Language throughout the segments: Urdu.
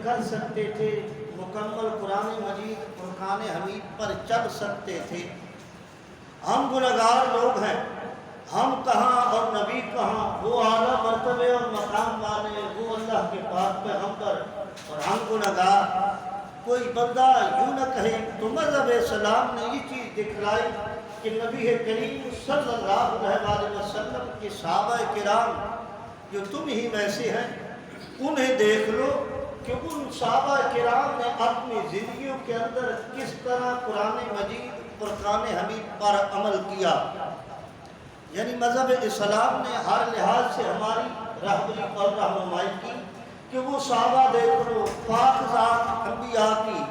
کر سکتے تھے، مکمل قرآن مجید فرقان حمید پر چل سکتے تھے۔ ہم گنہگار لوگ ہیں، ہم کہاں اور نبی کہاں، وہ اعلیٰ مرتبے اور مقام والے، وہ اللہ کے پاک پیغمبر، اور ہم گنہگار۔ کوئی بندہ یوں نہ کہے تو مذہب اسلام نے یہ چیز دکھلائی کہ نبی کریم صلی اللہ علیہ وسلم کے صحابہ کرام جو تم ہی میں سے ہیں، انہیں دیکھ لو کہ ان صحابہ کرام نے اپنی زندگیوں کے اندر کس طرح قرآن مجید فرقان حمید پر عمل کیا۔ یعنی مذہب اسلام نے ہر لحاظ سے ہماری رہبری اور رہنمائی کی کہ وہ صحابہ دیکھ لو، پاک ذات انبیاء کی،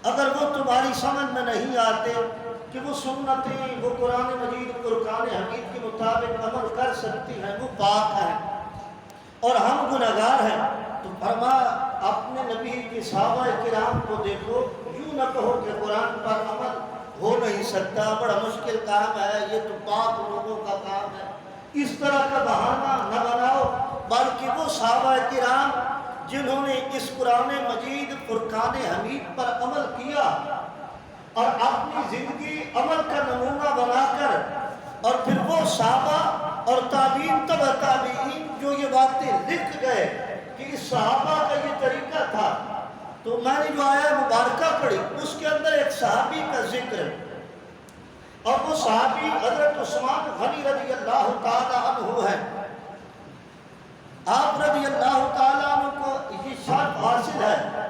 اگر وہ تمہاری سمجھ میں نہیں آتے کہ وہ سنتیں، وہ قرآن مجید فرقان حمید کے مطابق عمل کر سکتی ہیں، وہ پاک ہیں اور ہم گنہگار ہیں، تو فرما اپنے نبی کے صحابہ کرام کو دیکھو، یوں نہ کہو کہ قرآن پر عمل ہو نہیں سکتا، بڑا مشکل کام ہے، یہ تو پاک لوگوں کا کام ہے، اس طرح کا بہانہ نہ بناؤ، بلکہ وہ صحابہ کرام جنہوں نے اس قرآن مجید فرقان حمید پر عمل کیا اور اپنی زندگی عمل کا نمونہ بنا کر، اور پھر وہ صحابہ اور تابعین تبع تابعین جو یہ باتیں لکھ گئے کہ اس صحابہ کا یہ طریقہ تھا، تو میں نے جو آیہ مبارکہ پڑھی اس کے اندر ایک صحابی کا ذکر ہے، اور وہ صحابی حضرت عثمان غنی رضی اللہ تعالیٰ عنہ ہے۔ آپ رضی اللہ تعالیٰ عنہ کو یہ شرف حاصل ہے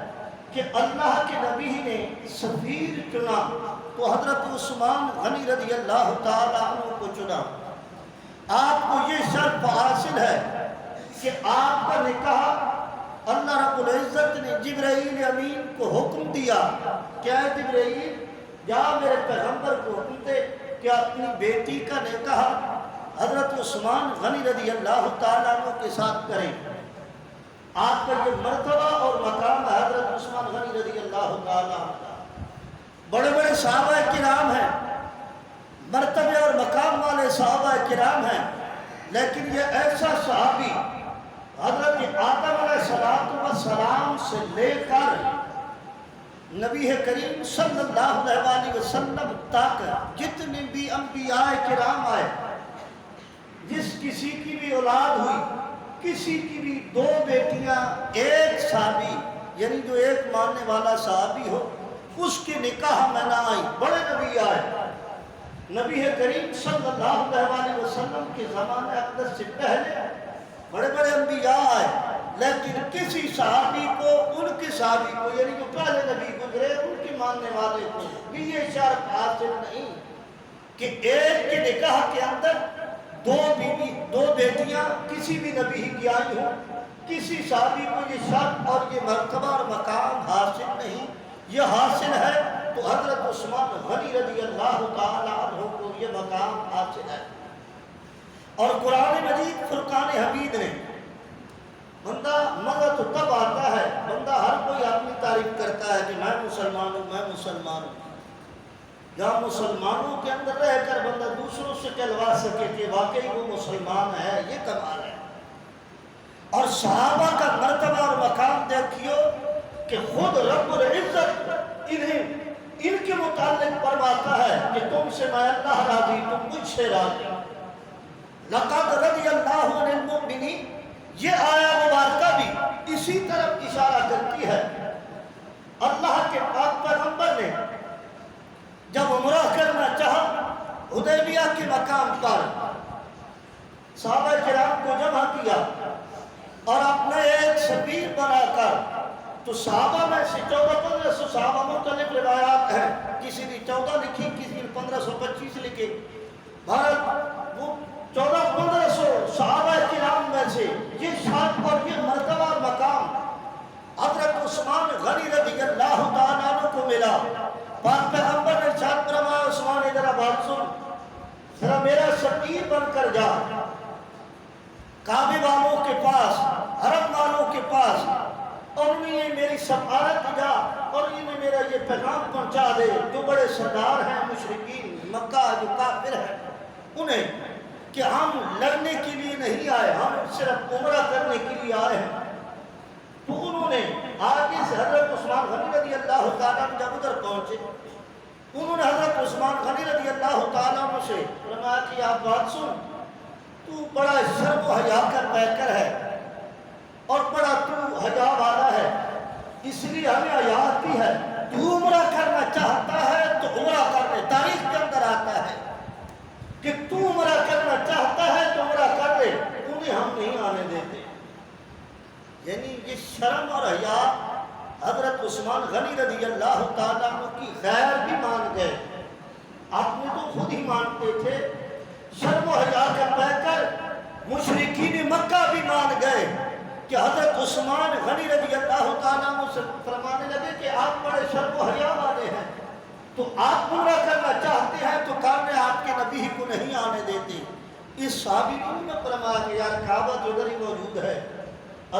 کہ اللہ کے نبی نے سفیر چنا تو حضرت عثمان غنی رضی اللہ تعالیٰ عنہ کو چنا۔ آپ کو یہ شرف حاصل ہے کہ آپ کا نکاح اللہ رب العزت نے جبرائیل امین کو حکم دیا کہ اے جبرائیل جا میرے پیغمبر کو حکم دے کہ اپنی بیٹی کا نکاح حضرت عثمان غنی رضی اللہ تعالیٰ عنہ کے ساتھ کریں۔ آپ کا یہ مرتبہ اور مقام ہے حضرت عثمان غنی رضی اللہ تعالیٰ عنہ۔ بڑے بڑے صحابہ کرام ہیں، مرتبے اور مقام والے صحابہ کرام ہیں، لیکن یہ ایسا صحابی حضرت آدم علیہ السلام سے لے کر نبی کریم صلی اللہ علیہ وسلم تک جتنے بھی انبیاء کرام آئے، جس کسی کی بھی اولاد ہوئی، کسی کی بھی دو بیٹیاں، ایک صحابی یعنی جو ایک ماننے والا صحابی ہو اس کے نکاح میں نہ آئی۔ بڑے نبی آئے، نبی کریم صلی اللہ علیہ وسلم کے زمانے اقدس سے پہلے بڑے بڑے انبیاء آئے، لیکن کسی صحابی کو، ان کے صحابی کو یعنی جو پہلے نبی گزرے ان کے ماننے والے کو بھی یہ شرف حاصل نہیں کہ ایک کے نکاح کے اندر دو بیٹیاں کسی بھی نبی کی آئی ہوں۔ کسی صحابی کو یہ شرف اور یہ مرتبہ اور مقام حاصل نہیں، یہ حاصل ہے تو حضرت عثمان غنی رضی اللہ تعالیٰ عنہ کو یہ مقام حاصل ہے۔ اور قرآن مجید فرقان حمید نے، بندہ مزہ تو تب آتا ہے، بندہ ہر کوئی اپنی تعریف کرتا ہے کہ میں مسلمان ہوں، میں مسلمان ہوں، یا مسلمانوں کے اندر رہ کر بندہ دوسروں سے کہلوا سکے کہ واقعی وہ مسلمان ہے، یہ کمال ہے۔ اور صحابہ کا مرتبہ اور مقام دیکھیو کہ خود رب العزت ان کے متعلق فرماتا ہے کہ تم سے میں اللہ راضی، تم مجھ سے راضی۔ لقد رضی اللہ عن المؤمنین، یہ آیہ مبارکہ بھی اسی طرف اشارہ کرتی ہے۔ اللہ کے پاک پیغمبر نے جب عمرہ کرنا چاہا حدیبیہ کے مقام پر صحابہ کرام کو جمع کیا اور اپنا ایک سفیر بنا کر، تو صحابہ میں سے 1400 صحابہ مختلف روایات ہیں، کسی نے 14 لکھی، کسی نے 1525 لکھے، بھارت وہ 1400 صحابہ کرام میں سے یہ شان اور یہ مرتبہ اور مقام حضرت عثمان غنی رضی اللہ تعالیٰ عنہ کو ملا۔ پاک پیغمبر نے ارشاد فرمایا عثمان ادھر بات سن، ذرا میرا سفیر بن کر جا کعبے والوں کے پاس، حرم والوں کے پاس، اور انہیں میری سفارت جا اور انہیں میرا یہ پیغام پہنچا دے جو بڑے سردار ہیں مشرکین مکہ جو کافر ہیں انہیں، کہ ہم لڑنے کے لیے نہیں آئے، ہم صرف عمرہ کرنے کے لیے آئے ہیں۔ تو انہوں نے تعالیٰ عنہ جب ادھر پہنچے، انہوں نے حضرت عثمان غنی رضی اللہ تعالیٰ عنہ سے فرمایا کہ آپ بات سن، تو بڑا شرم و حیا کا پیکر ہے اور بڑا تو حیا والا ہے، اس لیے ہمیں حیا آتی ہے، تو عمرہ کرنا چاہتا ہے تو عمرہ کرنے، تاریخ کے اندر آتا ہے کہ تو عمرہ کرنا چاہتا ہے تو عمرہ کر لے، انہیں ہم نہیں آنے دیتے۔ یعنی یہ شرم اور حیا حضرت عثمان غنی رضی اللہ تعالیٰ عنہ کی غیر بھی مان گئے، اپنے تو خود ہی مانتے تھے، شرم و حیا کا پیکر مشرکین مکہ بھی مان گئے کہ حضرت عثمان غنی رضی اللہ تعالیٰ عنہ سے فرمانے لگے کہ آپ بڑے شرم و حیا والے ہیں، تو آپ عمرہ کرنا چاہتے ہیں تو کامنے آپ کے نبی کو نہیں آنے دیتے۔ اس صحابی نے فرمایا کہ یار کعبہ جو ادھر ہی موجود ہے،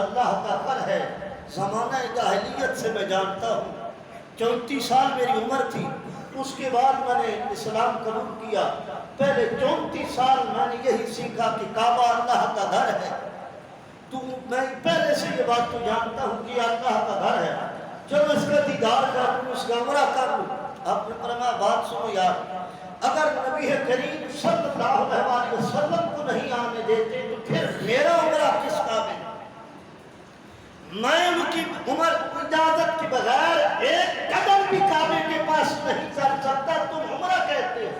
اللہ کا گھر ہے، زمانہ جاہلیت سے میں جانتا ہوں، 34 سال میری عمر تھی، اس کے بعد میں نے اسلام قبول کیا، پہلے 34 سال میں نے یہی سیکھا کہ کعبہ اللہ کا گھر ہے، تو میں پہلے سے یہ بات تو جانتا ہوں کہ اللہ کا گھر ہے، چلو اس کا دیدار کر لوں، اس کا عمرہ کر لوں۔ آپ نے فرمایا بات سنو یار، اگر نبی کریم صلی اللہ علیہ وسلم کو نہیں آنے دیتے تو پھر میرا عمرہ کس قابل؟ میں ان کی عمر اجازت کے بغیر ایک قدم بھی کعبے کے پاس نہیں چل سکتا، تم عمرہ کہتے ہو؟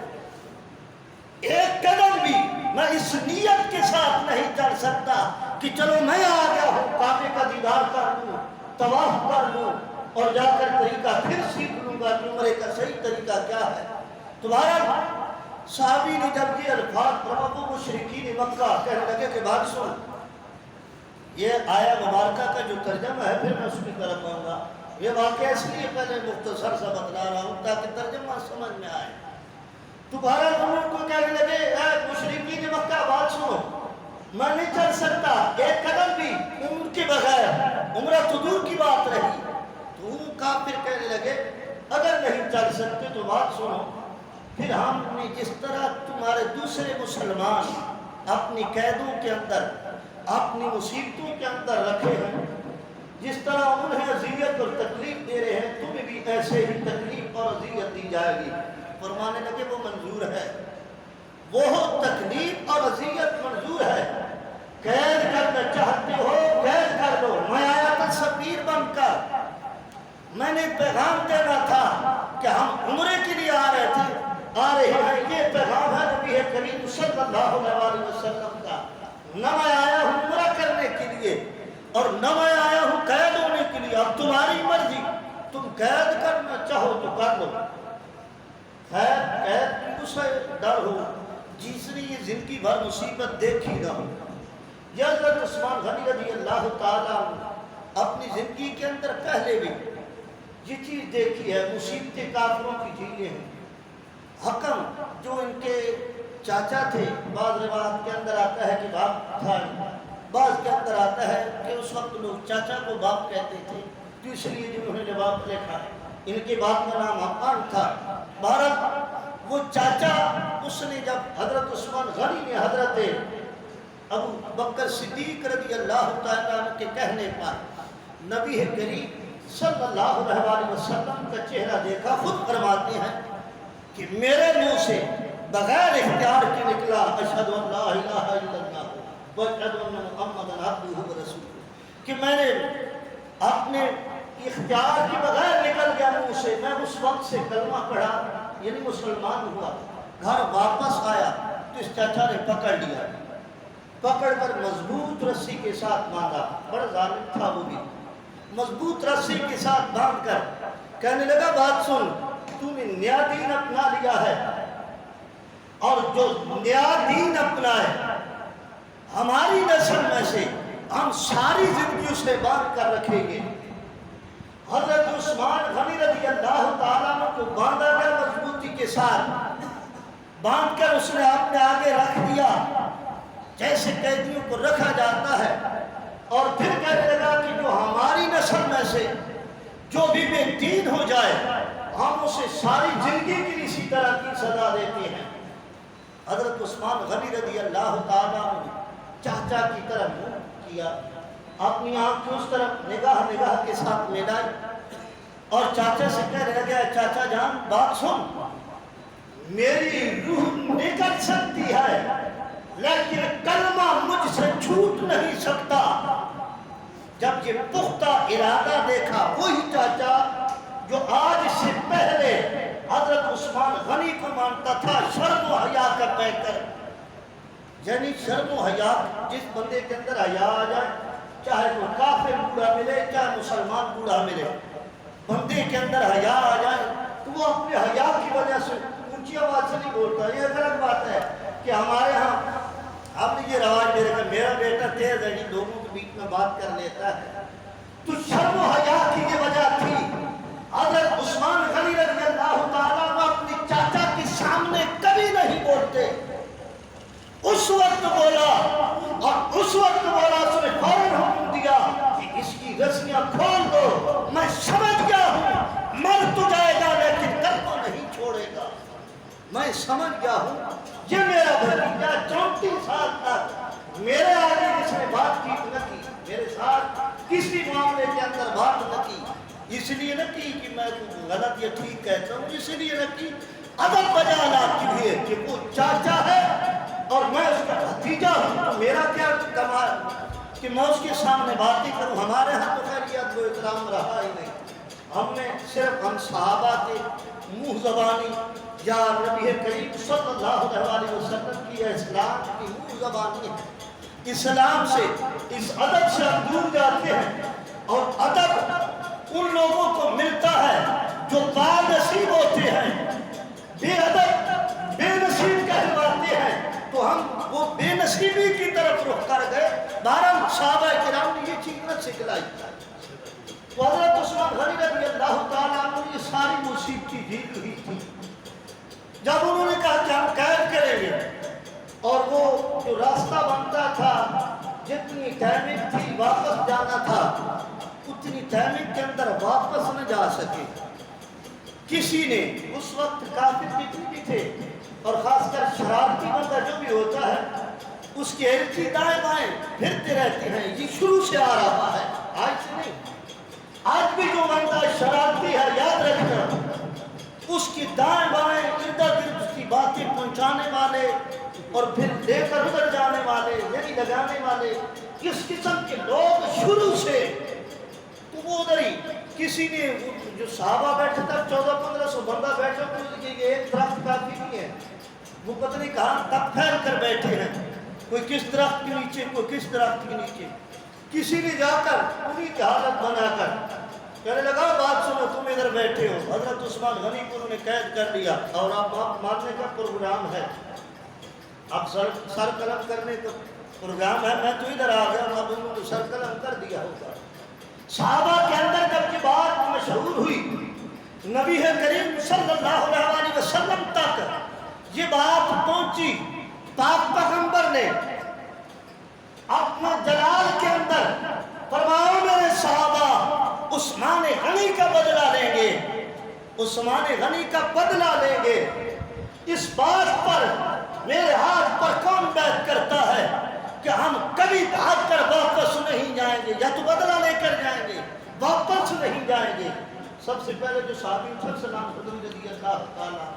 ایک قدم بھی میں اس نیت کے ساتھ نہیں چل سکتا کہ چلو میں آ گیا ہوں، کعبے کا دیدار کر لوں، طواف کر لوں اور جا کر طریقہ پھر سیکھ لوں گا کہ عمرے کا صحیح طریقہ کیا ہے۔ تمہارا صحابی نے جب یہ الفاظ پڑھا، مشرکین مکہ کہنے لگے کہ بات سن، یہ آیا مبارکہ کا جو ترجمہ ہے پھر میں اس کی طرف آؤں گا، یہ واقعہ اس لیے پہلے مختصر سا بتلا رہا ہوں تاکہ ترجمہ سمجھ میں آئے۔ تمہارا ان کو کہنے لگے اے مشرکین مکہ بات سنو، میں نہیں چل سکتا ایک قدم بھی ان کے بغیر، عمرہ تو دور کی بات رہی۔ تو ان کافر کہنے لگے اگر نہیں چل سکتے تو بات سنو، پھر ہم نے جس طرح تمہارے دوسرے مسلمان اپنی قیدوں کے اندر، اپنی مصیبتوں کے اندر رکھے ہیں، جس طرح انہیں اذیت اور تکلیف دے رہے ہیں، تمہیں بھی ایسے ہی تکلیف اور اذیت دی جائے گی۔ فرمانے لگے وہ منظور ہے، وہ تکلیف اور اذیت منظور ہے، قید کرنا چاہتے ہو قید کر لو، میں آیا تھا سفیر بن کر، میں نے پیغام دینا تھا کہ ہم عمرے کے لیے آ رہے ہیں، یہ پیغام ہے نبی کریم صلی اللہ علیہ وسلم کا، نہ میں آیا ہوں عمرہ کرنے کے لیے اور نہ میں آیا ہوں قید ہونے کے لیے، اب تمہاری مرضی، تم قید کرنا چاہو تو کر لو۔ قید کی اسے ڈر ہو جس نے یہ زندگی بھر مصیبت دیکھی نہ ہو۔ یہ حضرت عثمان غنی رضی اللہ تعالیٰ عنہ اپنی زندگی کے اندر پہلے بھی یہ چیز دیکھی ہے، مصیبتیں کافروں کی جھیلیں ہیں۔ حکم جو ان کے چاچا تھے، بعض روایت کے اندر آتا ہے کہ باپ تھا، بعض کے اندر آتا ہے کہ اس وقت لوگ چاچا کو باپ کہتے تھے، تو اس لیے جنہوں نے باپ لکھا، ان کے باپ کا نام حقان تھا۔ بہرحال وہ چاچا، اس نے جب حضرت عثمان غنی نے حضرت ابو بکر صدیق رضی اللہ تعالیٰ عنہ کے کہنے پر نبی کریم صلی اللہ علیہ وسلم کا چہرہ دیکھا، خود فرماتے ہیں کہ میرے منہ سے بغیر اختیار کے نکلا اشہد ان لا الہ الا اللہ واشہد ان محمدا عبدہ ورسولہ، کہ میں نے اپنے اختیار کے بغیر نکل گیا منہ سے، میں اس وقت سے کلمہ پڑھا یعنی مسلمان ہوا، گھر واپس آیا تو اس چاچا نے پکڑ لیا، پکڑ کر مضبوط رسی کے ساتھ باندھا، بڑا ظالم تھا وہ بھی، مضبوط رسی کے ساتھ باندھ کر کہنے لگا بات سن، تو نے نیا دین اپنا لیا ہے اور جو نیا دین اپنا ہے ہماری نسل میں سے ہم ساری زندگی اسے باندھ کر رکھیں گے۔ حضرت عثمان غنی رضی اللہ تعالیٰ عنہ کو باندھا گیا مضبوطی کے ساتھ، باندھ کر اس نے اپنے آگے رکھ دیا جیسے قیدیوں کو رکھا جاتا ہے، اور پھر کہنے لگا کہ جو ہماری نسل میں سے جو بھی بے دین ہو جائے ہم اسے ساری زندگی کی اسی طرح کی سزا دیتے ہیں۔ حضرت عثمان غنی رضی اللہ تعالیٰ عنہ چاچا کی طرف منہ کیا، اپنی آنکھ کی اس طرف نگاہ کے ساتھ ملائی، اور چاچا سے کہنے لگا چاچا جان بات سن، میری روح نکل سکتی ہے لیکن کلمہ مجھ سے چھوٹ نہیں سکتا۔ جب یہ پختہ ارادہ دیکھا وہی چاچا جو آج سے پہلے حضرت عثمان غنی کو مانتا تھا شرم و حیا کا پیکر، یعنی شرم و حیا، جس بندے کے اندر حیا آ جائے چاہے وہ کافر بوڑھا ملے چاہے مسلمان بوڑھا ملے، بندے کے اندر حیا آ جائے تو وہ اپنے حیا کی وجہ سے اونچی آواز سے نہیں بولتا۔ یہ غلط بات ہے کہ ہمارے ہاں اب یہ رواج میرا بیٹا تیز ہے، لوگوں کے بیچ میں بات کر لیتا ہے، تو شرم و حیا کی یہ وجہ تھی۔ حضرت عثمان غنی رضی اللہ تعالیٰ عنہ اپنے چاچا کے سامنے کبھی نہیں بولتے، اس وقت بولا اور اس وقت بولا اس نے فوراً حکم دیا کہ اس کی رسیاں کھول دو، میں سمجھ گیا ہوں مر تو جائے گا لیکن کلمہ نہیں چھوڑے گا، میں سمجھ گیا ہوں یہ میرا بھتیجا 34 سال تک میرے آگے کس نے بات کی نہ کی، میرے ساتھ کسی معاملے کے اندر بات نہ کی، اس لیے نہ کی کہ میں غلط یا ٹھیک کہتا ہوں، اس لیے نہ کی ادب بجا لاتی ہوئی کہ وہ چاچا ہے اور میں اس کا بھتیجا ہوں، تو میرا کیا کمال کہ میں اس کے سامنے باتیں کروں۔ ہمارے ہاں تو خیر یہ ادب و احترام رہا ہی نہیں، ہم نے صرف ہم صحابہ کے منہ زبانی یا نبی کریم صلی اللہ علیہ وسلم کی اسلام کی منہ زبانی ہے، اسلام سے اس ادب سے ہم دور جاتے ہیں، اور ادب ان لوگوں کو ملتا ہے جو بانصیب ہوتے ہیں، بے ادب بے نصیب کہلواتے ہیں، تو ہم وہ بے نصیبی کی طرف رخ کر گئے۔ بہرحال صحابہ کرام نے یہ چیز نہ سکھلائی، تو حضرت عثمان غنی رضی اللہ تعالیٰ عنہ یہ ساری مصیبتی جھیل ہوئی تھی۔ جب انہوں نے کہا کہ ہم قید کریں گے، اور وہ جو راستہ بنتا تھا جتنی ٹائمنگ تھی واپس جانا تھا اتنی ٹائمنگ کے اندر واپس نہ جا سکے، کسی نے اس وقت کافر جتنے بھی تھے اور خاص کر شرارتی بندہ جو بھی ہوتا ہے اس کے ارد دائیں بائیں پھرتے رہتے ہیں، یہ شروع سے آ رہا ہے، آج سے نہیں، آج بھی جو بندہ شرارتی ہے یاد رکھنا اس کی دائیں بائیں ارد گرد اس کی باتیں پہنچانے والے اور پھر لے کر ادھر جانے والے یعنی لگانے والے اس قسم کے لوگ شروع سے، تو وہ ادھر ہی کسی نے جو صحابہ بیٹھے تھا 1400-1500 بندہ بیٹھا تو یہ ایک درخت کافی نہیں ہے، وہ پتہ نہیں کہاں تک پھیل کر بیٹھے ہیں، کوئی کس درخت کے نیچے کوئی کس درخت کے نیچے، کسی نے جا کر انہیں کی حالت بنا کر کہنے لگا بات سنو تم ادھر بیٹھے ہو، حضرت عثمان غنی کو انہوں نے قید کر لیا اور اب مارنے کا پروگرام ہے، اب سر قلم کرنے کا پروگرام ہے، میں تو ادھر آ گیا ہوں، اب انہوں نے سر قلم کر دیا ہوگا۔ صحابہ کے اندر جب یہ بات مشہور ہوئی نبی کریم صلی اللہ علیہ وسلم تک یہ بات پہنچی، پاک پیغمبر نے اپنا جلال کے اندر فرمایا میرے صحابہ عثمان غنی کا بدلہ لیں گے، عثمان غنی کا بدلہ لیں گے، اس بات پر میرے ہاتھ پر کون بیعت کرتا ہے کہ ہم کبھی بھاگ کر واپس نہیں جائیں گے، یا تو بدلہ لے کر جائیں گے واپس نہیں جائیں گے۔ سب سے پہلے جو صحابی سب سے نام خدری رضی اللہ تعالیٰ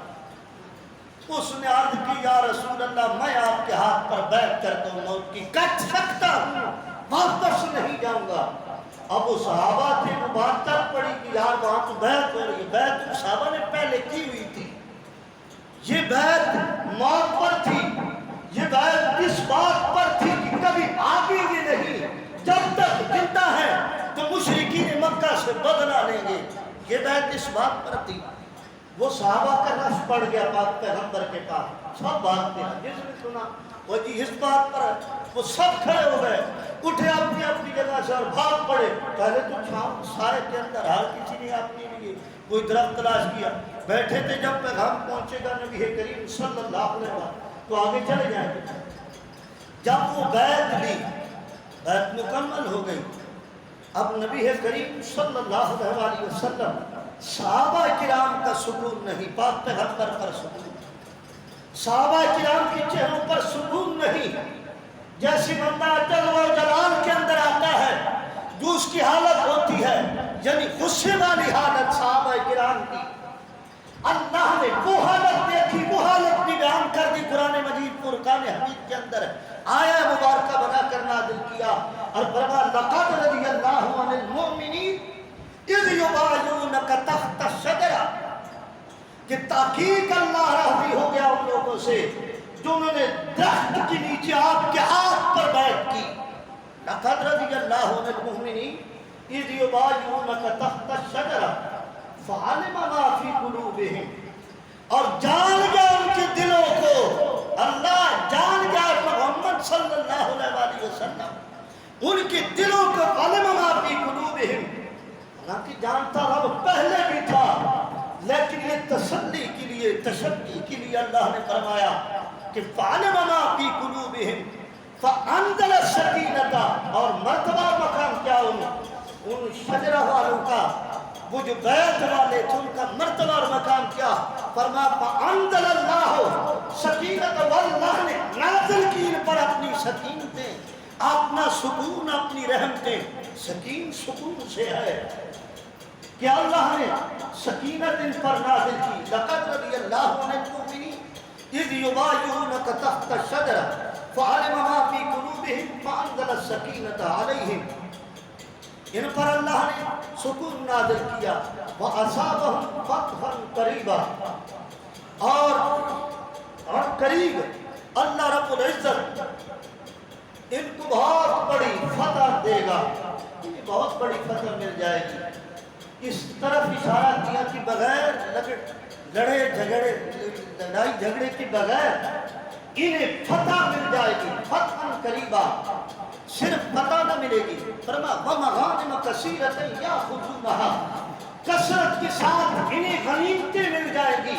اس نے عرض کی یا رسول اللہ میں آپ کے ہاتھ پر بیعت کرتا ہوں، موت کی کٹ سکتا ہوں، واپس نہیں جاؤں گا۔ اب وہ صحابہ تھے وہ بات تب پڑی کہ یار وہاں تو بیعت ہو رہی ہے، بیعت صحابہ نے پہلے کی ہوئی تھی، یہ بیعت موت پر تھی، یہ بیعت اس بات پر تھی کہ کبھی آگیں گے نہیں، جب تک زندہ ہے تو مشرکین مکہ سے بدلہ لیں گے، یہ بیعت اس بات پر تھی۔ وہ صحابہ کا رش پڑ گیا پاک پیغمبر کے پاس، سب بات پہ جس نے سنا وہ جی اس بات پر وہ سب کھڑے ہو گئے، اٹھے اپنی اپنی جگہ سے اور بھاگ پڑے۔ پہلے تو چھاؤں سائے کے اندر ہر کسی نے اپنے لیے کوئی درخت تلاش کیا، بیٹھے تھے جب پیغام پہنچے گا نبی کریم صلی اللہ علیہ وسلم تو آگے چلے جائیں گے۔ جب وہ بیعت لی، بیعت مکمل ہو گئی، اب نبی کریم صلی اللہ علیہ وسلم صحابہ کرام کا سکون نہیں، پاک پیغمبر پر سکون، صحابہ کرام کے چہروں پر سکون نہیں، جیسی بندہ جلوہ و جلال کے اندر آتا ہے جو اس کی حالت ہوتی ہے یعنی غصے والی حالت، اللہ نے وہ حالت دیکھی، وہ حالت بھی بیان کر دی قرآن مجید فرقان حمید کے اندر، آیا مبارکہ بنا کر نازل کیا اور فرمایا لقد رضی اللہ عن المؤمنین اذ یبایعونک تحت الشجرہ، کہ تحقیق اللہ راضی ہو گیا ان لوگوں سے جو انہوں نے درخت کے نیچے آپ کے ہاتھ پر بیعت کی. لقد رضی اللہ عن المؤمنین اذ یبایعونک تحت الشجرہ فعلم ما فی قلوبہم، اور جان گیا ان کے دلوں کو، اللہ جان گیا محمد صلی اللہ علیہ وسلم ان کے دلوں کو، علم ما فی قلوبہم، حالانکہ جانتا رب پہلے بھی تھا، لیکن یہ تسلی کے لیے، تشفی کے لیے اللہ نے فرمایا کہ فعلم ما فی قلوبہم فانزل السکینۃ، اور مرتبہ مقام کیا ان شجرہ والوں کا، وہ جو بیعت والے تھے ان کا مرتبہ اور مقام کیا، فرمایا فانزل اللہ سکینۃ، واللہ نے نازل کی ان پر اپنی سکینتیں، اپنا سکون، اپنی رحمتیں. سکین سکون سے ہے کہ اللہ نے سکینت ان پر نازل کی. لقد رضی اللہ عن المؤمنین اذ یبایعونک تحت الشجرہ فعلم ما فی قلوبہم فانزل السکینۃ علیہم، ان پر اللہ نے سکون نازل کیا. وَأَصَابَهُمْ فَتْحًا قَرِيبًا، اور قریب اللہ رب العزت ان کو بہت بڑی فتح دے گا، انہیں بہت بڑی فتح مل جائے گی. اس طرف اشارہ کیا کہ بغیر لڑائی جھگڑے کے بغیر انہیں فتح مل جائے گی. فتحًا قریبا، صرف فتح نہ ملے گی، فرمایا وَمَغَانِمَ كَثِيرَةً يَأْخُذُونَهَا، کثرت کے ساتھ انہیں غنیمتیں مل جائے گی.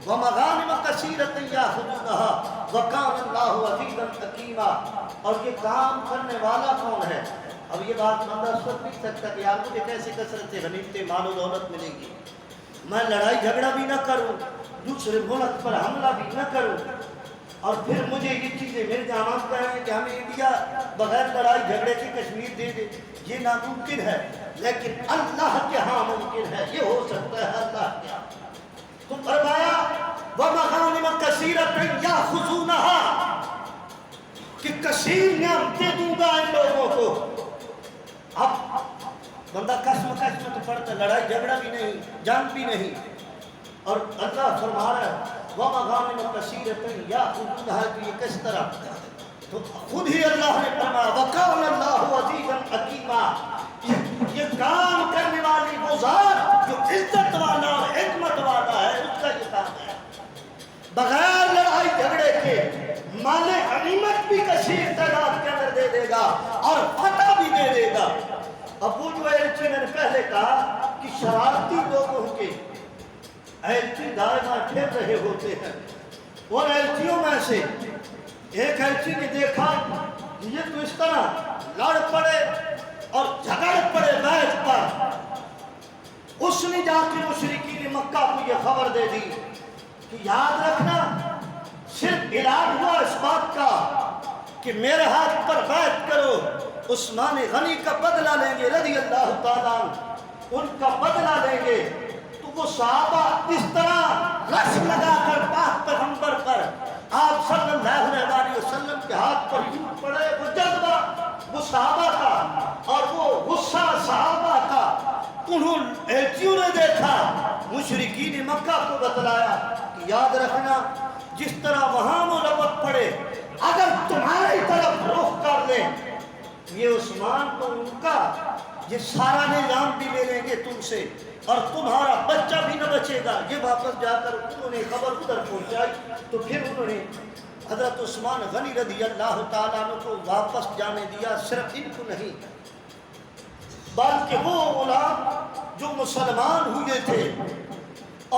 وَمَغَانِمَ كَثِيرَةً يَأْخُذُونَهَا وَكَانَ اللَّهُ عَزِيزًا حَكِيمًا. اور یہ کام کرنے والا کون ہے؟ اب یہ بات بندہ سوچ نہیں سکتا کہ یار مجھے کیسے کثرت سے غنیمتیں، مال و دولت ملے گی، میں لڑائی جھگڑا بھی نہ کروں، دوسرے ملک پر حملہ بھی نہ کروں، اور پھر مجھے یہ چیزیں مل جائیں. ہم کہیں کہ ہمیں انڈیا بغیر لڑائی جھگڑے کے کشمیر دے دے، یہ ناممکن ہے، لیکن اللہ کے ہاں ممکن ہے، یہ ہو سکتا ہے اللہ کے ہاں. تو فرمایا وَمَغَانِمَ كَثِيرَةً يَأْخُذُونَهَا، کہ کثیر نعمتیں دوں گا ان لوگوں کو. اب بندہ قسم تو پڑتا، لڑائی جھگڑا بھی نہیں، جنگ بھی نہیں، اور اللہ فرما رہا ہے وَمَغَانِمَ كَثِيرَةً يَأْخُذُونَهَا، کہ یہ کس طرح، تو خود ہی اللہ نے فرمایا وَكَانَ اللَّهُ عَزِيزًا حَكِيمًا، یہ کام کرنے والی وہ ذات جو عزت والا اور حکمت والا ہے، اس کا یہ کام ہے. بغیر لڑائی جھگڑے کے مال غنیمت بھی کثیر تعداد کے اندر دے دے گا اور فتح بھی دے دے گا. اب وہ جو ایلچی میں نے پہلے کہا کہ شرارتی لوگوں کے ایلچی دائما پھر رہے ہوتے ہیں، اور ایلچیوں میں سے ایک ایلچی نے دیکھا یہ تو اس طرح لڑ پڑے اور جھگڑ پڑے بیعت پر. اس نے جا کے مشرکین مکہ کو یہ خبر دے دی کہ یاد رکھنا صرف علاج ہوا اس بات کا کہ میرے ہاتھ پر بیعت کرو، عثمان غنی کا بدلہ لیں گے رضی اللہ تعالیٰ عنہ، ان کا بدلہ لیں گے. تو وہ صحابہ اس طرح رش لگا کر پاک پیغمبر پر آپ صلی اللہ علیہ وسلم کے ہاتھ پر ٹوٹ پڑے. وہ جذبہ وہ صحابہ کا اور وہ غصہ صحابہ کا، انہوں ایلچیوں نے دیکھا، مشرکین مکہ کو بتلایا کہ یاد رکھنا جس طرح وہاں وہ لپٹ پڑے، اگر تمہاری طرف رخ کر لیں یہ عثمان کو ان کا یہ سارا نظام بھی لے لیں گے تم سے، اور تمہارا بچہ بھی نہ بچے گا. یہ واپس جا کر انہوں نے خبر ادھر پہنچائی. تو پھر انہوں نے حضرت عثمان غنی رضی اللہ تعالیٰ عنہ کو واپس جانے دیا. صرف ان کو نہیں بلکہ وہ غلام جو مسلمان ہوئے تھے،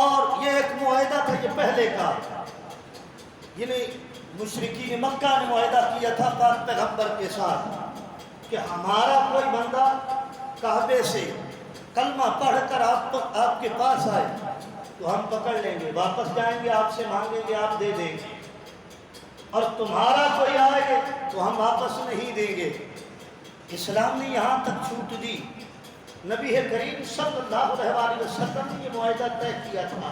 اور یہ ایک معاہدہ تھا یہ پہلے کا، یعنی مشرکین مکہ نے معاہدہ کیا تھا پاک پیغمبر کے ساتھ کہ ہمارا کوئی بندہ کعبے سے کلمہ پڑھ کر آپ کے پاس آئے تو ہم پکڑ لیں گے، واپس جائیں گے، آپ سے مانگیں گے، آپ دے دیں گے، اور تمہارا کوئی آئے تو ہم واپس نہیں دیں گے. اسلام نے یہاں تک چھوٹ دی. نبی کریم صلی اللہ علیہ وسلم نے یہ معاہدہ طے کیا تھا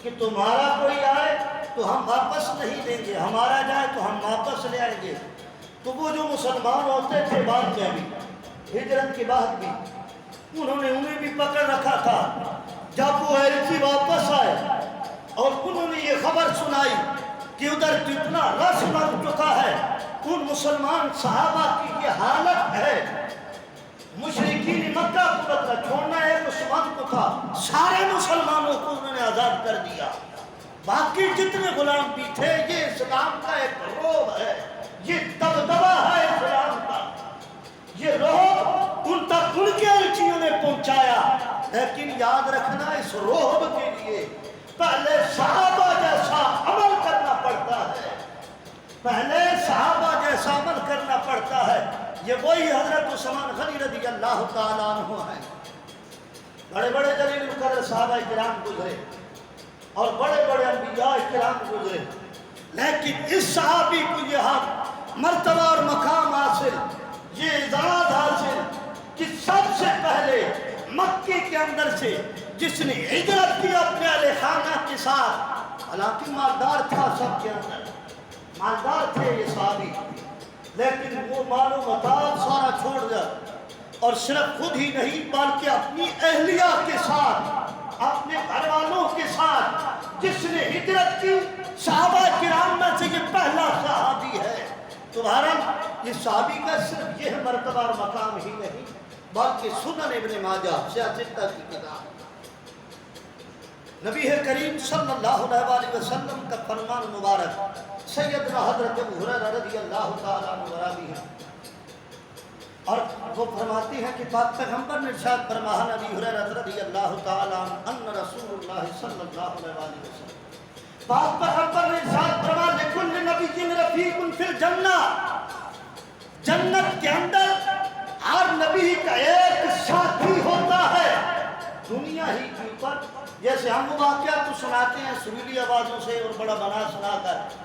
کہ تمہارا کوئی آئے تو ہم واپس نہیں دیں گے، ہمارا جائے تو ہم واپس لے آئیں گے۔ تو وہ جو مسلمان ہوتے تھے بعد میں بھی، ہجرت کے بعد بھی، انہوں نے انہیں بھی پکڑ رکھا تھا۔ جب وہ ایلچی واپس آئے اور انہوں نے یہ خبر سنائی کہ ادھر جتنا رش لگ چکا ہے، ان مسلمان صحابہ کی یہ حالت ہے، مشرکین مکہ کو بدلا چھوڑنا ایک عثمان کو تھا، سارے مسلمانوں کو انہوں نے آزاد کر دیا، باقی جتنے غلام بھی تھے۔ یہ اسلام کا ایک روب ہے، یہ دبدبہ ہے اسلام کا، یہ روب ان تک ان کے ایلچیوں نے پہنچایا۔ لیکن یاد رکھنا، اس روب کے لیے پہلے صحابہ جیسا عمل کرنا پڑتا ہے، پہلے صحابہ جیسا عمل کرنا پڑتا ہے۔ یہ وہی حضرت عثمان غنی رضی اللہ تعالیٰ عنہ ہیں۔ بڑے بڑے جلیل مقرر صحابہ کرام گزرے اور بڑے بڑے انبیاء کرام گزرے، لیکن اس صحابی کو یہ مرتبہ اور مقام حاصل، یہ اعزاز حاصل کہ سب سے پہلے مکے کے اندر سے جس نے ہجرت کی اپنے اہل خانہ کے ساتھ، حالانکہ مالدار تھا، سب کے اندر مالدار تھے یہ صحابی، لیکن وہ مال و متاع سارا چھوڑ دیا اور صرف خود ہی نہیں بلکہ اپنی اہلیہ کے ساتھ، اپنے گھر والوں کے ساتھ جس نے ہجرت کی، صحابہ کرام میں سے یہ پہلا صحابی ہے۔ تو بہرحال یہ صحابی کا صرف یہ مرتبہ اور مقام ہی نہیں بلکہ سنن ابن ماجہ سیاستہ کی کتاب، نبی کریم صلی اللہ علیہ وسلم کا فرمان مبارک سیدنا حضرت ابو ہریرہ رضی اللہ تعالیٰ عنہ راوی ہے، اور وہ فرماتے ہیں کہ پاک پیغمبر نے ارشاد فرمایا، نبی ہریرہ رضی اللہ تعالیٰ عنہ ان رسول اللہ صلی اللہ علیہ وسلم، پاک پیغمبر نے ارشاد فرمایا، لکل نبی رفیق فی الجنہ، جنت کے اندر ہر نبی کا ایک ساتھی ہوتا ہے دنیا ہی کے اوپر۔ جیسے ہم وہ واقعات تو سناتے ہیں سریلی آوازوں سے اور بڑا بنا سنا کر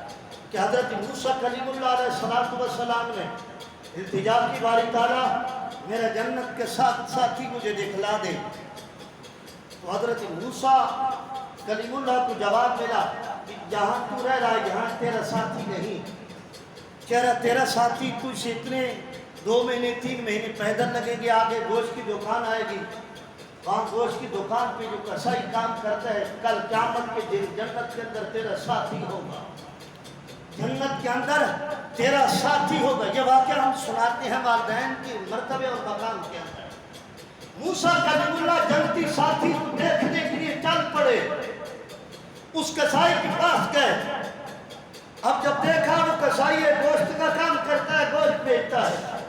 کہ حضرت موسیٰ کلیم اللہ علیہ السلام نے التجا کی، باری تعالیٰ میرا جنت کے ساتھی مجھے دکھلا دے۔ تو حضرت موسیٰ کلیم اللہ کو جواب ملا کہ جہاں تو رہ رہا ہے جہاں تیرا ساتھی نہیں، کہہ رہا تیرا ساتھی کچھ اتنے 2 مہینے 3 مہینے پیدل لگے گی، آگے گوشت کی دکان آئے گی، وہاں گوشت کی دکان پہ جو کسائی کام کرتا ہے، کل قیامت کے دن جنت کے اندر تیرا ساتھی ہوگا، جنت کے اندر تیرا ساتھی ہوگا۔ یہ واقعہ ہم سناتے ہیں والدین کے مرتبے اور مقام کے اندر۔ موسیٰ کلیم اللہ جنتی ساتھی کو دیکھنے کے لیے چل پڑے، اس کسائی کے پاس گئے۔ اب جب دیکھا وہ کسائی ہے، گوشت کا کام کرتا ہے، گوشت بیچتا ہے،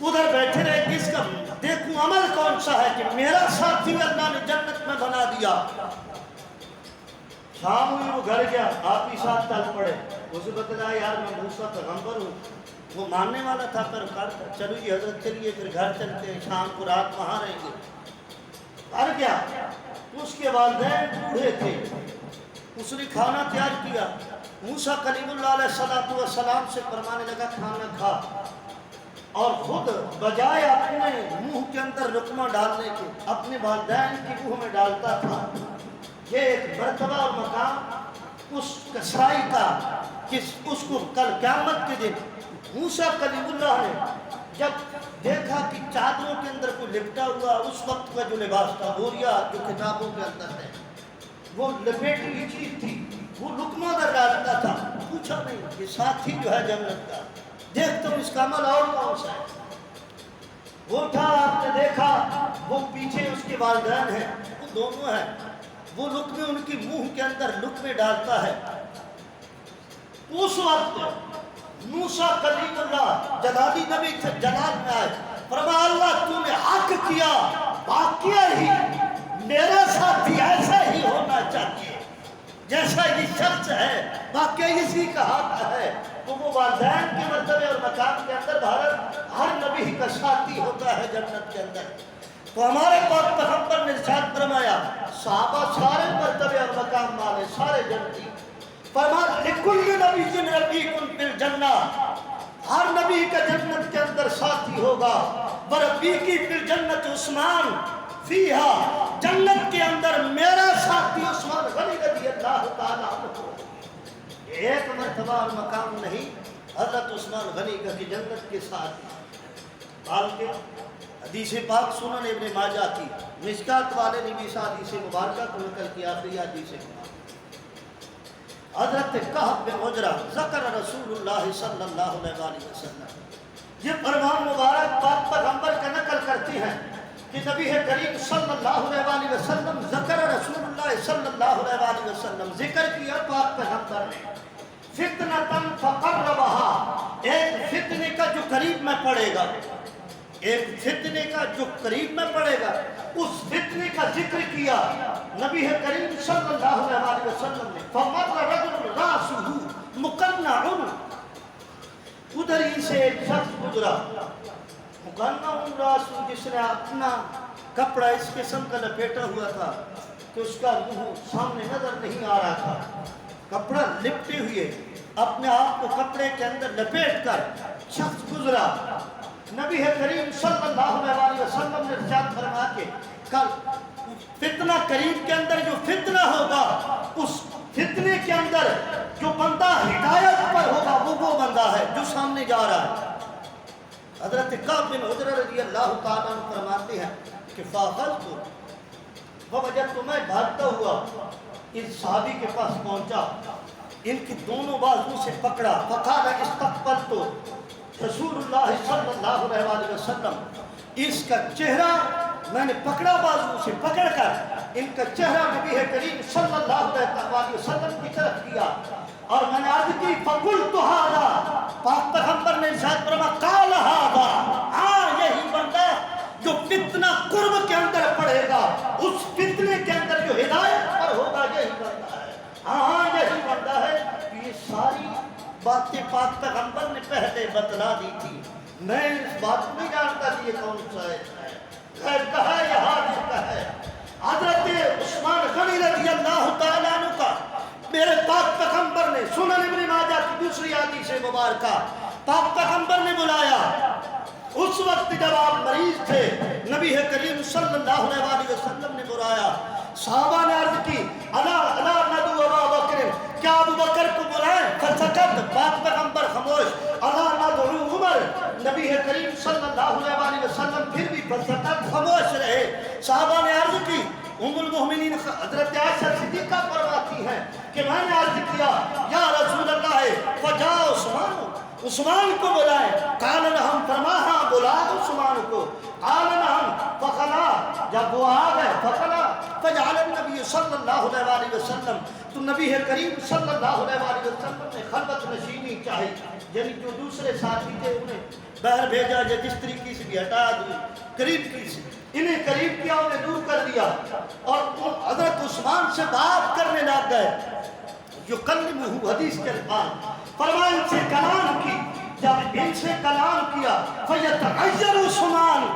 ادھر بیٹھے رہے، کس کا دیکھوں عمل کون سا ہے کہ میرا ساتھی اللہ نے جنت میں بنا دیا۔ شام ہوئی، وہ گھر گیا، آپ ہی ساتھ چل پڑے، اسے بتلایا یار میں موسیٰ پیغمبر ہوں، وہ ماننے والا تھا پیروکار تھا، چلو جی حضرت چلیے پھر گھر چلتے ہیں، شام کو رات وہاں رہیں گے۔ گھر گیا، اس کے والدین بوڑھے تھے، اس نے کھانا تیار کیا، موسیٰ کلیم اللہ علیہ السلام سے فرمانے لگا کھانا کھا، اور خود بجائے اپنے منہ کے اندر لقمہ ڈالنے کے اپنے والدین کے منہ میں ڈالتا تھا۔ یہ ایک مرتبہ اور مقام اس کسائی کا کہ اس کو کل قیامت کے دن موسیٰ کلیم اللہ نے جب دیکھا کہ چادروں کے اندر کوئی لپٹا ہوا، اس وقت کا جو لباس تھا، بوریا جو کتابوں کے اندر ہے، وہ لپیٹی ہوئی چیز تھی، وہ لقمہ در ڈالتا تھا۔ پوچھا نہیں، یہ ساتھی جو ہے جنت کا، دیکھتا ہوں اس کا عمل اور کون سا ہے۔ وہ اٹھا، آپ نے دیکھا وہ پیچھے اس کے والدین ہیں، وہ دونوں ہیں، وہ لقمے ان کی منہ کے اندر لقمے ڈالتا ہے۔ اس وقت موسیٰ کلیم اللہ جلالی نبی سے جلال میں آئے، فرمایا اللہ تو نے حق کیا، واقعہ ہی میرا ساتھی ایسا ہی ہونا چاہیے جیسا یہ شخص ہے، واقعہ اسی کا حق ہے۔ تو وہ والدین کے مرتبے اور مقام کے اندر ہر نبی کا ساتھی ہوتا ہے جنت کے اندر۔ تو ہمارے پاک پیغمبر نے ارشاد فرمایا، صحابہ سارے مرتبے اور مقام والے، سارے جنتی، فرمایا لکل نبی رفیق فی الجنہ، ہر نبی کا جنت کے اندر ساتھی ہوگا، ورفیقی فی الجنت عثمان فیہا، جنت کے اندر میرا ساتھی ساتھی عثمان غنی رضی اللہ تعالیٰ عنہ، ایک مرتبہ اور مقام نہیں حضرت عثمان غنی کا کہ جنت کے ساتھ آل کے حدیث پاک سنن ابن ماجہ کی مشکات والے نے بھی اس حدیث مبارکہ کو نقل کیا، آخری حدیث حضرت کعب بن عجرہ ذکر رسول اللہ صلی اللہ علیہ وسلم، یہ فرمان مبارک پاک پیغمبر کا نقل کرتی ہیں کہ نبی کریم صلی اللہ علیہ وسلم ذکر رسول اللہ صلی اللہ علیہ وسلم، ذکر کیا پاک پیغمبر نے فتنۃ فقربھا، ایک فتنے کا جو قریب میں پڑے گا، ایک فتنے کا جو قریب میں پڑے گا، اس فتنے کا ذکر کیا نبی کریم صلی اللہ علیہ وسلم نے، فمر رجل راسہ مقنع، ادھر ہی سے ایک شخص گزرا، مقنع راسہ، جس نے اپنا کپڑا اس قسم کا لپیٹا ہوا تھا کہ اس کا منہ سامنے نظر نہیں آ رہا تھا، کپڑا لپٹے ہوئے اپنے آپ کو کپڑے کے اندر لپیٹ کر شخص گزرا، نبی کریم صلی اللہ علیہ وسلم نے ارشاد فرمایا کہ کل فتنہ قریب کے اندر جو فتنہ ہوگا، اس فتنے کے اندر جو بندہ ہدایت پر ہوگا وہ بندہ ہے جو سامنے جا رہا ہے۔ حضرت کعب بن عجرہ رضی اللہ تعالیٰ عنہ فرماتے ہیں کہ فاخذت ووجدت، میں بھاگتا ہوا اس صحابی کے پاس پہنچا، ان کی دونوں بازو سے پکڑا، فقال استقبلت رسول اللہ صلی اللہ علیہ وسلم، اس کا چہرہ میں نے پکڑا، بازو سے پکڑ کر ان کا چہرہ نبی کریم صلی اللہ علیہ وسلم کی طرف کیا، اور میں نے عرض کی فقلت ھذا، پاک پیغمبر نے ارشاد فرمایا قال ھذا، ہاں یہی بندہ جو فتنہ قرب کے اندر پڑے گا، اس فتنے کے اندر جو ہدایت پر ہوگا، یہی بندہ ہے، ہاں یہی بندہ ہے۔ یہ ساری باتیں پاک پیغمبر نے پہلے بتلا دی تھی، میں اس بات کو نہیں جانتا کہ یہ کون سا ہے، غیر کا ہے یا حاضر کا ہے۔ حضرت عثمان غنی رضی اللہ تعالیٰ عنہ کا میرے پاک پیغمبر نے سنن ابن ماجہ کی دوسری حدیث مبارکہ، پاک پیغمبر نے بلایا، اس وقت جب آپ مریض تھے، نبی کریم صلی اللہ علیہ وسلم نے بلایا، صحابہ نے عرض کی الا ندعو ابا بکر، کیا ابو بکر کو بلائیں؟ فسکت، پاک پیغمبر خاموش، الا ندعو عمر، نبی کریم صلی اللہ علیہ وسلم پھر بھی فسکت، خاموش رہے۔ صحابہ نے عرض کی، ام المؤمنین حضرت عائشہ صدیقہ فرماتی ہیں کہ میں نے عرض کیا یا رسول اللہ فجاء عثمان، عثمان کو بلائیں، قال نعم، فرمایا ہاں بلا عثمان کو، قال نعم فخلا، جب وہ آ گئے فخلا، فجعل النبی صلی اللہ علیہ وسلم، تو نبی کریم صلی اللہ علیہ وسلم نے خلوت نشینی چاہی، یعنی جو دوسرے ساتھی تھے انہیں باہر بھیجا، یا جس طریقے سے بھی ہٹا دیا، قریب کی سے انہیں قریب کیا، انہیں دور کر دیا، اور حضرت عثمان سے بات کرنے لگ گئے، یکلمہ، حدیث کے الفاظ، فرمایا ان سے کلام کی، جب ان سے کلام کیا فیتغیر عثمان،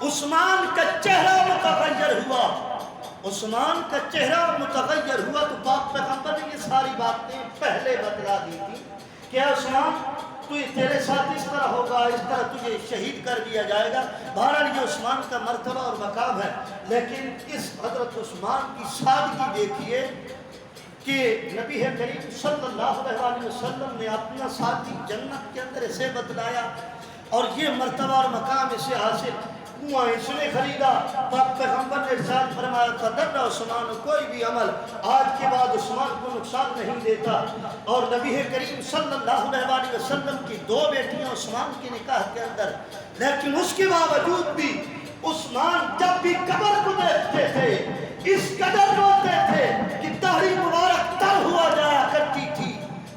عثمان کا چہرہ متغیر ہوا، عثمان کا چہرہ متغیر ہوا، تو پاک پیغمبر نے یہ ساری باتیں پہلے بتلا دی تھی کہ عثمان تو تیرے ساتھ اس طرح ہوگا، اس طرح تجھے شہید کر دیا جائے گا۔ بہرحال یہ عثمان کا مرتبہ اور مقام ہے، لیکن اس حضرت عثمان کی سادگی دیکھیے کہ نبی کریم صلی اللہ علیہ وسلم نے اپنا ساتھی جنت کے اندر اسے بتلایا، اور یہ مرتبہ اور مقام اسے حاصل کنواں اس نے خریدا۔ پاک پیغمبر نے ارشاد فرمایا تھا عثمان، کوئی بھی عمل آج کے بعد عثمان کو نقصان نہیں دیتا، اور نبی کریم صلی اللہ علیہ وسلم کی دو بیٹیاں عثمان کے نکاح کے اندر، لیکن اس کے باوجود بھی عثمان جب بھی قبر کو دیکھتے تھے اس قدر روتے تھے کہ داڑھی مبارک تر ہوا جایا کرتی تھی۔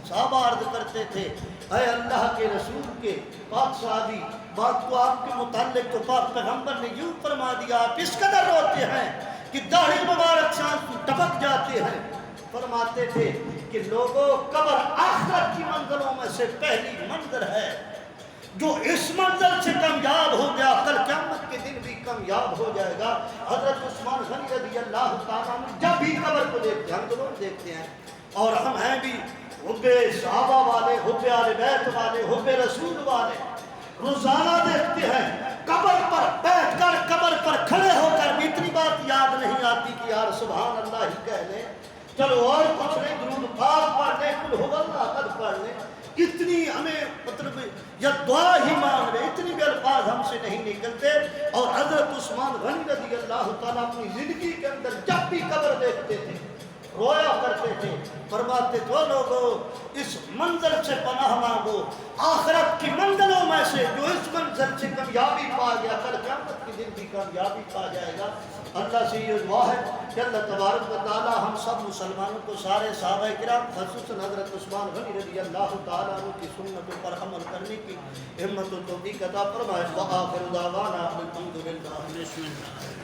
صحابہ عرض کرتے تھے اے اللہ کے رسول کے پاک صحابی، بات کو آپ کے متعلق تو پاک پیغمبر نے یوں فرما دیا، آپ اس قدر روتے ہیں کہ داڑھی مبارک سے آنسو ٹپک جاتے ہیں۔ فرماتے تھے کہ لوگوں، قبر آخرت کی منزلوں میں سے پہلی منزل ہے، جو اس منزل سے کامیاب ہو گیا کل قیامت کے دن بھی کامیاب ہو جائے گا۔ حضرت عثمان غنی رضی اللہ تعالیٰ عنہ جب بھی قبر کو دیکھتے ہیں، ہم ضرور دیکھتے ہیں، اور ہم ہیں بھی حب صحابہ والے، حب اہل بیت والے، حب رسول والے، روزانہ دیکھتے ہیں، قبر پر بیٹھ کر، قبر پر کھڑے ہو کر بھی اتنی بات یاد نہیں آتی کہ یا سبحان اللہ ہی کہہ لیں، چلو اور کچھ نہیں، درود پاک پڑھ لیں، قل هو اللہ احد پڑھ لیں، اتنی ہمیں مطلب یا دعا ہی مانگ رہے، اتنی بھی الفاظ ہم سے نہیں نکلتے۔ اور حضرت عثمان غنی رضی اللہ تعالیٰ اپنی زندگی کے اندر جب بھی قبر دیکھتے تھے رویا کرتے تھے، فرماتے تھے لوگوں اس منزل سے پناہ مانگو، آخرت کی منزلوں میں سے جو اس منزل سے کامیابی پا گیا کل قیامت کے دن بھی کامیابی پا جائے گا۔ اللہ سے یہ دعا ہے کہ اللہ تبارک و تعالی ہم سب مسلمانوں کو، سارے صحابہ کرام خصوصاً حضرت عثمان غنی رضی اللہ تعالیٰ عنہ کی سنتوں پر عمل کرنے کی ہمت و توفیق عطا فرمائے۔ وآخر دعوانا الحمدللہ۔